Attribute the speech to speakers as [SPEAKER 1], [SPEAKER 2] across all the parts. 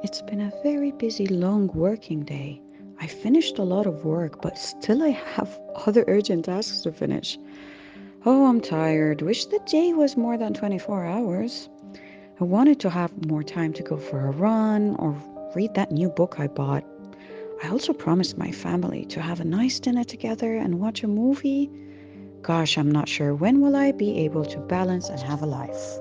[SPEAKER 1] It's been a very busy, long working day. I finished a lot of work, but still I have other urgent tasks to finish. Oh, I'm tired. Wish the day was more than 24 hours. I wanted to have more time to go for a run or read that new book I bought. I also promised my family to have a nice dinner together and watch a movie. Gosh, I'm not sure when will I be able to balance and have a life.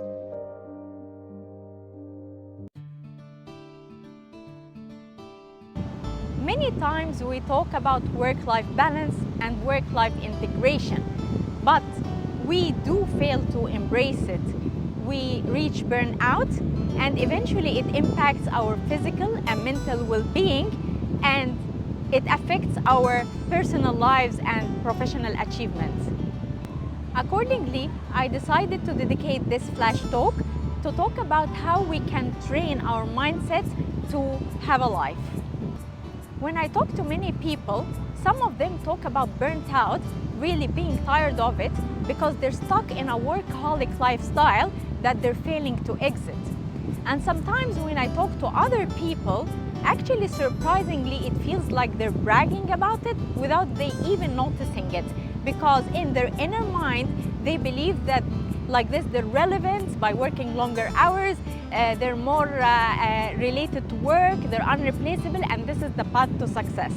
[SPEAKER 2] Many times we talk about work-life balance and work-life integration, but we do fail to embrace it. We reach burnout and eventually it impacts our physical and mental well-being, and it affects our personal lives and professional achievements. Accordingly, I decided to dedicate this flash talk to talk about how we can train our mindsets to have a life. When I talk to many people, some of them talk about burnt out, really being tired of it because they're stuck in a workaholic lifestyle that they're failing to exit. And sometimes when I talk to other people, actually surprisingly it feels like they're bragging about it without they even noticing it, because in their inner mind they believe that like this they're relevant by working longer hours, they're more related to work, they're unreplaceable, and this is the path to success.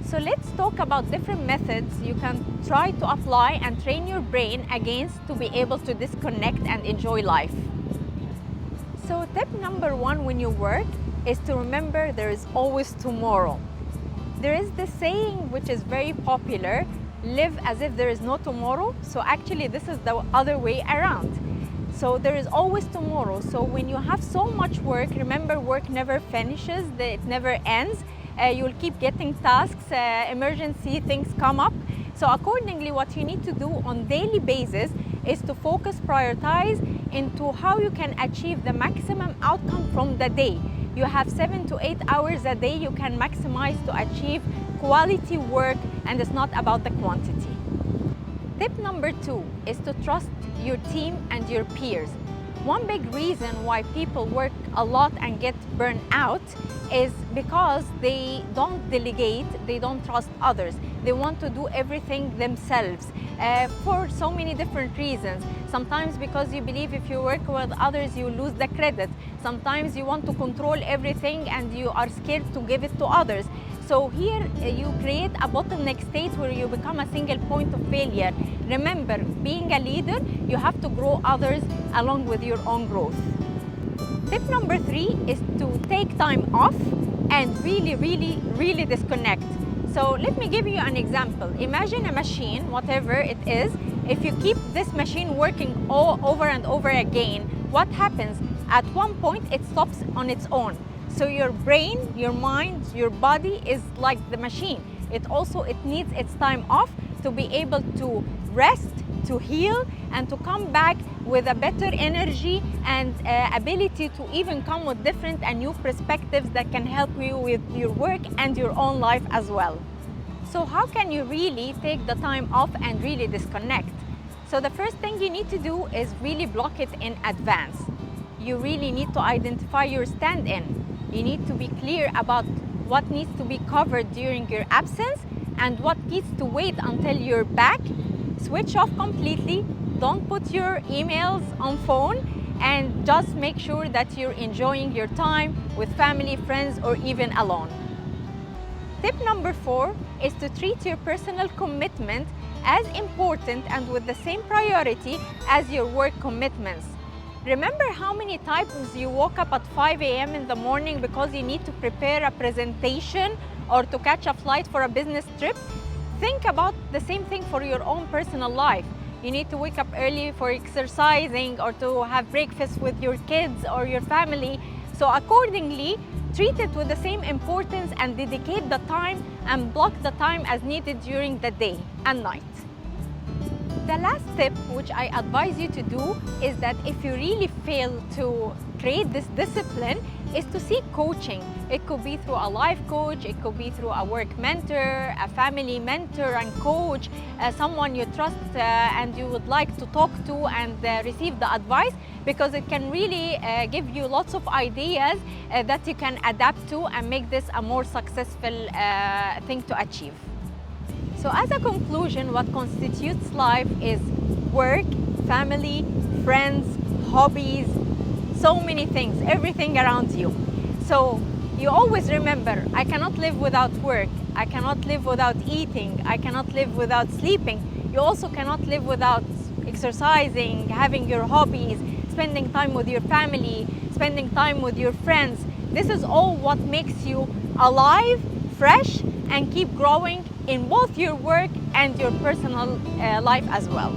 [SPEAKER 2] So let's talk about different methods you can try to apply and train your brain against to be able to disconnect and enjoy life. So tip number one when you work is to remember there is always tomorrow. There is this saying which is very popular, live as if there is no tomorrow. So actually this is the other way around. So there is always tomorrow. So when you have so much work, remember work never finishes, it never ends. You'll keep getting tasks, emergency things come up. So accordingly, what you need to do on daily basis is to focus, prioritize into how you can achieve the maximum outcome from the day. You have 7 to 8 hours a day you can maximize to achieve quality work, and it's not about the quantity. Tip number two is to trust your team and your peers. One big reason why people work a lot and get burned out is because they don't delegate, they don't trust others. They want to do everything themselves for so many different reasons. Sometimes because you believe if you work with others, you lose the credit. Sometimes you want to control everything and you are scared to give it to others. So here you create a bottleneck state where you become a single point of failure. Remember, being a leader, you have to grow others along with your own growth. Tip number three is to take time off and really disconnect. So let me give you an example. Imagine a machine, whatever it is. If you keep this machine working all over and over again, what happens? At one point, it stops on its own. So your brain, your mind, your body is like the machine. It needs its time off to be able to rest, to heal, and to come back with a better energy and ability to even come with different and new perspectives that can help you with your work and your own life as well. So how can you really take the time off and really disconnect? So the first thing you need to do is really block it in advance. You really need to identify your stand-in. You need to be clear about what needs to be covered during your absence and what needs to wait until you're back. Switch off completely. Don't put your emails on phone, and just make sure that you're enjoying your time with family, friends, or even alone. Tip number four is to treat your personal commitment as important and with the same priority as your work commitments. Remember how many times you woke up at 5 a.m. in the morning because you need to prepare a presentation or to catch a flight for a business trip? Think about the same thing for your own personal life. You need to wake up early for exercising or to have breakfast with your kids or your family. So accordingly, treat it with the same importance and dedicate the time and block the time as needed during the day and night. The last tip which I advise you to do is that if you really fail to create this discipline is to seek coaching. It could be through a life coach, it could be through a work mentor, a family mentor and coach, someone you trust and you would like to talk to and receive the advice, because it can really give you lots of ideas that you can adapt to and make this a more successful thing to achieve. So as a conclusion, what constitutes life is work, family, friends, hobbies, so many things, everything around you. So you always remember, I cannot live without work, I cannot live without eating, I cannot live without sleeping. You also cannot live without exercising, having your hobbies, spending time with your family, spending time with your friends. This is all what makes you alive, fresh, and keep growing in both your work and your personal life as well.